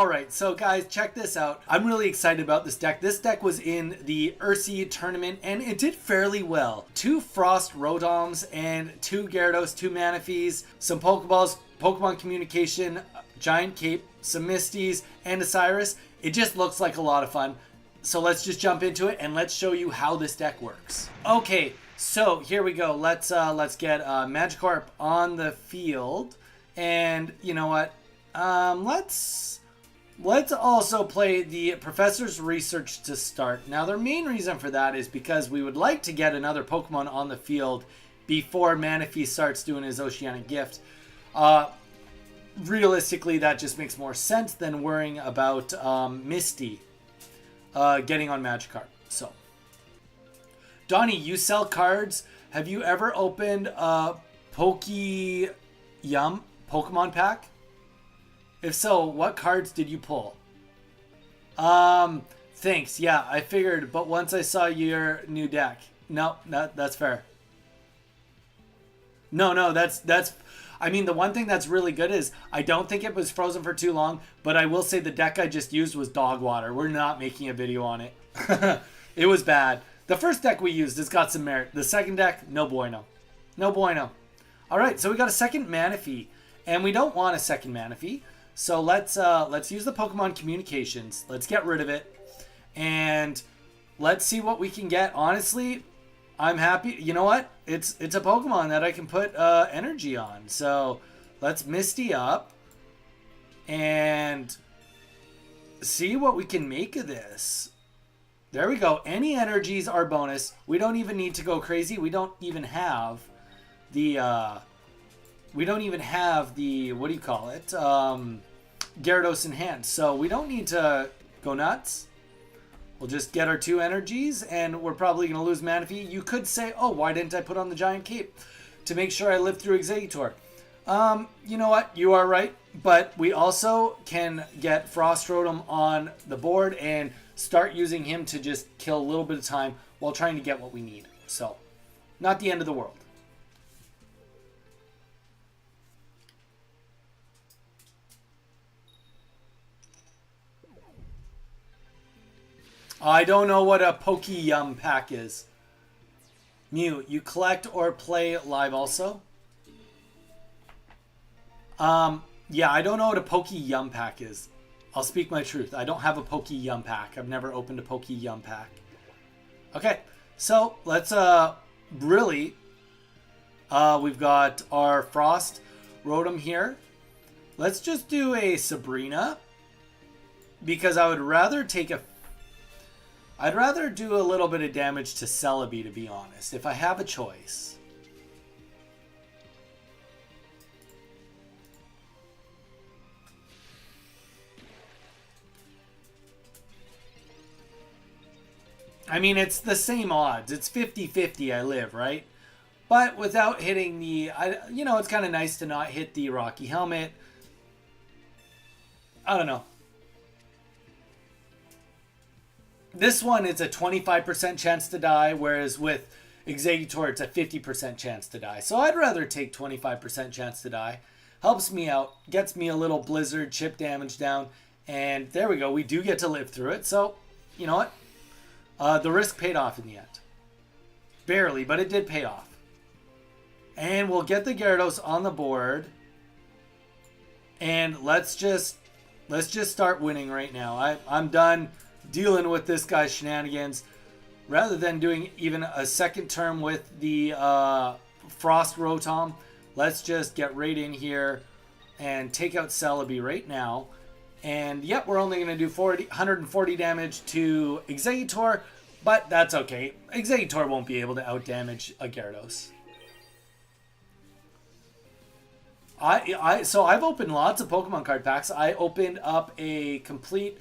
Alright, so guys, check this out. I'm really excited about this deck. This deck was in the Ursi tournament, and it did fairly well. 2 Frost Rotoms and 2 Gyarados, 2 Manaphys, some Pokeballs, Pokemon Communication, Giant Cape, some Misties, and a Cyrus. It just looks like a lot of fun. So let's just jump into it, and let's show you how this deck works. Okay, so here we go. Let's get Magikarp on the field. And you know what? Let's also play the Professor's Research to start. Now, their main reason for that is because we would like to get another Pokemon on the field before Manaphy starts doing his Oceanic Gift. Realistically, that just makes more sense than worrying about Misty getting on Magikarp. So, Donnie, you sell cards. Have you ever opened a Pokemon pack? If so, what cards did you pull? Thanks. Yeah, I figured, but once I saw your new deck. No, that's fair. No, that's I mean, the one thing that's really good is I don't think it was frozen for too long, but I will say the deck I just used was dog water. We're not making a video on it. It was bad. The first deck we used has got some merit. The second deck, no bueno. No bueno. All right, so we got a second Manaphy, and we don't want a second Manaphy. So let's use the Pokemon Communications. Let's get rid of it, and let's see what we can get. Honestly, I'm happy. You know what? It's a Pokemon that I can put energy on. So let's Misty up and see what we can make of this. There we go. Any energies are bonus. We don't even need to go crazy. We don't even have the what do you call it? Gyarados in hand. So we don't need to go nuts. We'll just get our 2 energies, and we're probably going to lose Manaphy. You could say, oh, why didn't I put on the Giant Cape to make sure I live through Exeggutor? You know what? You are right. But we also can get Frost Rotom on the board and start using him to just kill a little bit of time while trying to get what we need. So, not the end of the world. I don't know what a Pokeyum pack is. Mew, you collect or play live also? Yeah, I don't know what a Pokeyum pack is. I'll speak my truth. I don't have a Pokeyum pack. I've never opened a Pokeyum pack. Okay, so let's we've got our Frost Rotom here. Let's just do a Sabrina, because I would rather take I'd rather do a little bit of damage to Celebi, to be honest, if I have a choice. I mean, it's the same odds. It's 50-50 I live, right? But without hitting the... you know, it's kind of nice to not hit the Rocky Helmet. I don't know. This one is a 25% chance to die, whereas with Exeggutor, it's a 50% chance to die. So I'd rather take 25% chance to die. Helps me out, gets me a little blizzard, chip damage down, and there we go. We do get to live through it, so you know what? The risk paid off in the end. Barely, but it did pay off. And we'll get the Gyarados on the board, and let's just start winning right now. I'm done dealing with this guy's shenanigans. Rather than doing even a second term with the Frost Rotom, let's just get right in here and take out Celebi right now. And yep, we're only going to do 140 damage to Exeggutor, but that's okay. Exeggutor won't be able to outdamage a Gyarados. So I've opened lots of Pokemon card packs. I opened up a complete...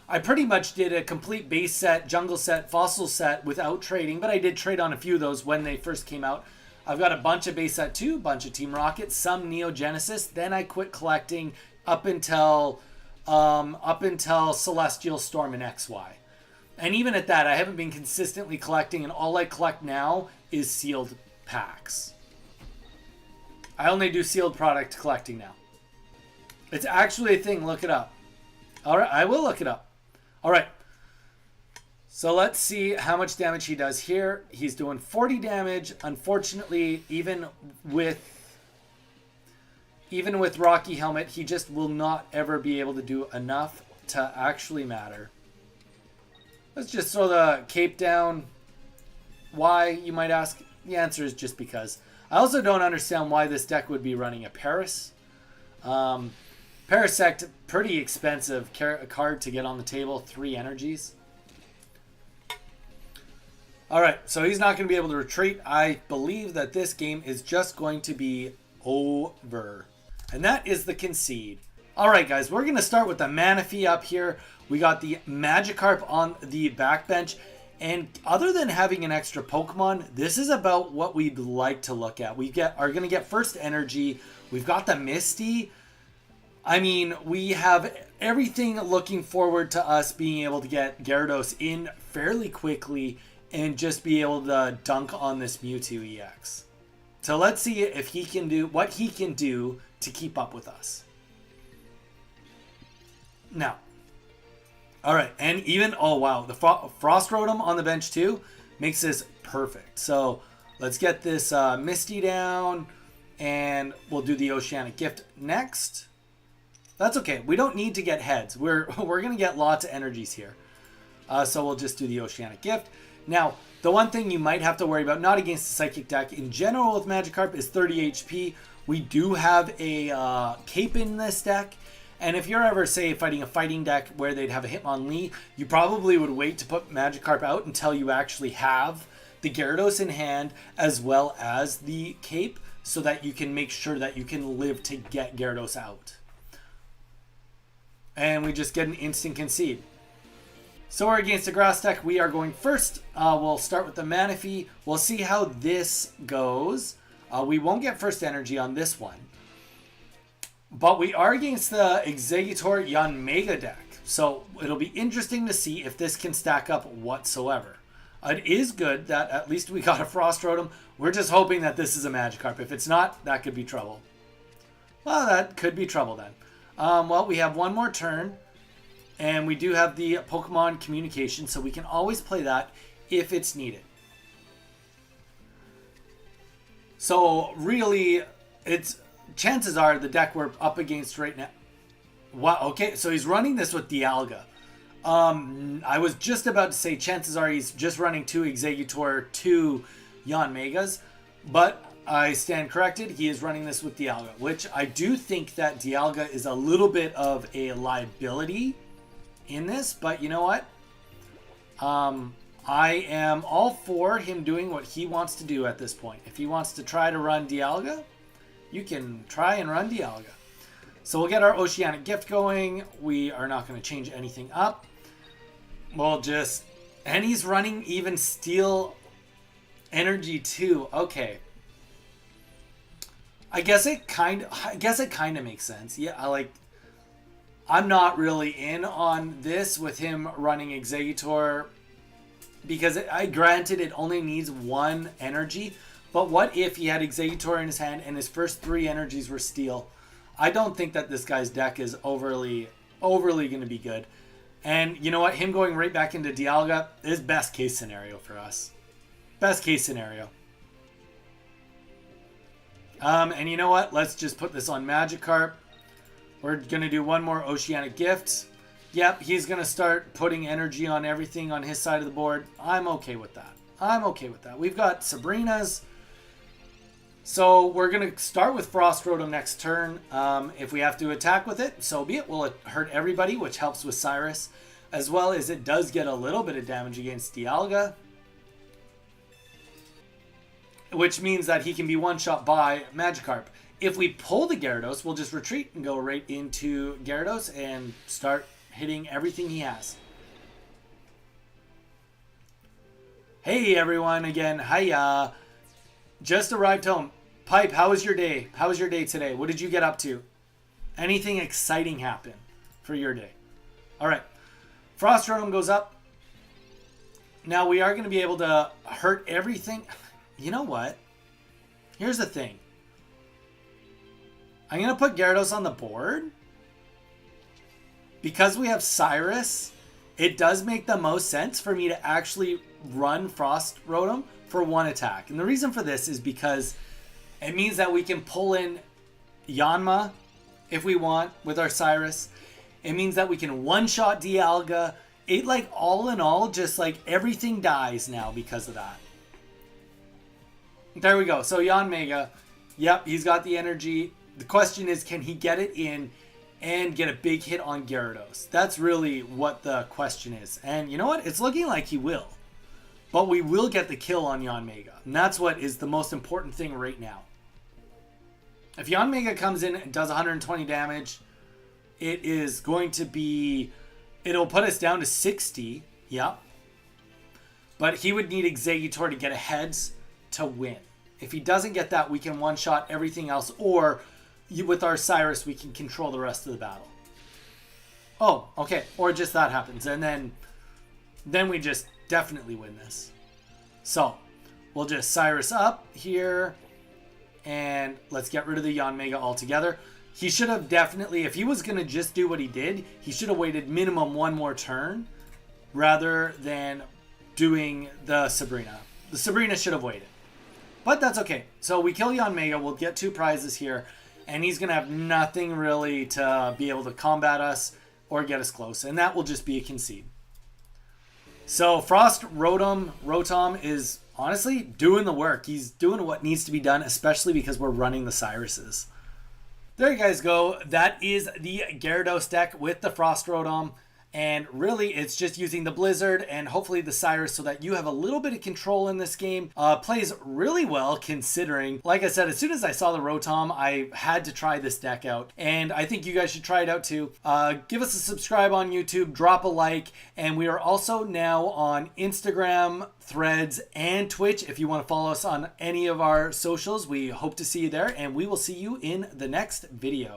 I pretty much did a complete base set, jungle set, fossil set without trading, but I did trade on a few of those when they first came out. I've got a bunch of base set 2, bunch of Team Rocket, some Neo Genesis. Then I quit collecting up until Celestial Storm and XY. And even at that, I haven't been consistently collecting, and all I collect now is sealed packs. I only do sealed product collecting now. It's actually a thing. Look it up. All right, I will look it up. All right. So let's see how much damage he does here. He's doing 40 damage. Unfortunately, even with Rocky Helmet, he just will not ever be able to do enough to actually matter. Let's just throw the cape down. Why, you might ask? The answer is just because. I also don't understand why this deck would be running a Paris. Parasect, pretty expensive card to get on the table. 3 energies. Alright, so he's not going to be able to retreat. I believe that this game is just going to be over. And that is the concede. Alright guys, we're going to start with the Manaphy up here. We got the Magikarp on the backbench. And other than having an extra Pokemon, this is about what we'd like to look at. We are going to get first energy. We've got the Misty. I mean, we have everything looking forward to us being able to get Gyarados in fairly quickly and just be able to dunk on this Mewtwo EX. So let's see if he can do what he can do to keep up with us. Now, all right, and even, oh wow, the Frost Rotom on the bench too makes this perfect. So let's get this Misty down, and we'll do the Oceanic Gift next. That's okay. We don't need to get heads. We're gonna get lots of energies here. So we'll just do the Oceanic Gift. Now, the one thing you might have to worry about, not against the Psychic deck, in general with Magikarp, is 30 HP. We do have a Cape in this deck. And if you're ever, say, fighting a fighting deck where they'd have a Hitmonlee, you probably would wait to put Magikarp out until you actually have the Gyarados in hand as well as the Cape, so that you can make sure that you can live to get Gyarados out. And we just get an instant concede. So we're against the grass deck. We are going first. We'll start with the Manaphy. We'll see how this goes. We won't get first energy on this one. But we are against the Exeggutor Yanmega deck. So it'll be interesting to see if this can stack up whatsoever. It is good that at least we got a Frost Rotom. We're just hoping that this is a Magikarp. If it's not, that could be trouble. Well, that could be trouble then. Well, we have one more turn. And we do have the Pokemon Communication, so we can always play that if it's needed. So really, chances are the deck we're up against right now. Wow, okay, so he's running this with Dialga. I was just about to say chances are he's just running 2 Exeggutor, 2 Yanmegas, but I stand corrected. He is running this with Dialga, which I do think that Dialga is a little bit of a liability in this, but you know what? I am all for him doing what he wants to do at this point. If he wants to try to run Dialga, you can try and run Dialga. So we'll get our Oceanic Gift going. We are not going to change anything up. We'll just... And he's running even Steel Energy too. Okay. I guess it kind of makes sense. Yeah, I'm not really in on this with him running Exeggutor, because granted it only needs 1 energy, but what if he had Exeggutor in his hand and his first 3 energies were Steel? I don't think that this guy's deck is overly going to be good. And you know what? Him going right back into Dialga is best case scenario for us. Best case scenario. And you know what? Let's just put this on Magikarp. We're going to do one more Oceanic Gift. Yep, he's going to start putting energy on everything on his side of the board. I'm okay with that. I'm okay with that. We've got Sabrina's. So we're going to start with Frost Rotom next turn. If we have to attack with it, so be it. Will it hurt everybody, which helps with Cyrus, as well as it does get a little bit of damage against Dialga, which means that he can be one-shot by Magikarp. If we pull the Gyarados, we'll just retreat and go right into Gyarados and start hitting everything he has. Hey everyone, again, hiya. Just arrived home. Pipe, how was your day? How was your day today? What did you get up to? Anything exciting happen for your day? Alright, Frost Rotom goes up. Now we are going to be able to hurt everything. You know what? Here's the thing. I'm going to put Gyarados on the board. because we have Cyrus, it does make the most sense for me to actually run Frost Rotom for one attack. And the reason for this is because it means that we can pull in Yanma if we want with our Cyrus. It means that we can one-shot Dialga. It, like, all in all, just, like, everything dies now because of that. There we go. So Yanmega, yep, he's got the energy. The question is, can he get it in and get a big hit on Gyarados? That's really what the question is. And you know what? It's looking like he will. But we will get the kill on Yanmega. And that's what is the most important thing right now. If Yanmega comes in and does 120 damage, it is going to be... It'll put us down to 60. Yep. But he would need Exeggutor to get a heads to win. If he doesn't get that, we can one-shot everything else. Or with our Cyrus, we can control the rest of the battle. Oh, okay. Or just that happens. And then we just definitely win this. So, we'll just Cyrus up here. And let's get rid of the Yanmega altogether. He should have definitely, if he was going to just do what he did, he should have waited minimum one more turn rather than doing the Sabrina. The Sabrina should have waited. But that's okay. So we kill Yanmega. We'll get 2 prizes here. And he's going to have nothing really to be able to combat us or get us close. And that will just be a concede. So Frost Rotom is honestly doing the work. He's doing what needs to be done, especially because we're running the Cyruses. There you guys go. That is the Gyarados deck with the Frost Rotom. And really, it's just using the Blizzard and hopefully the Cyrus so that you have a little bit of control in this game. Plays really well considering, like I said, as soon as I saw the Rotom, I had to try this deck out. And I think you guys should try it out too. Give us a subscribe on YouTube, drop a like, and we are also now on Instagram, Threads, and Twitch. If you want to follow us on any of our socials, we hope to see you there, and we will see you in the next video.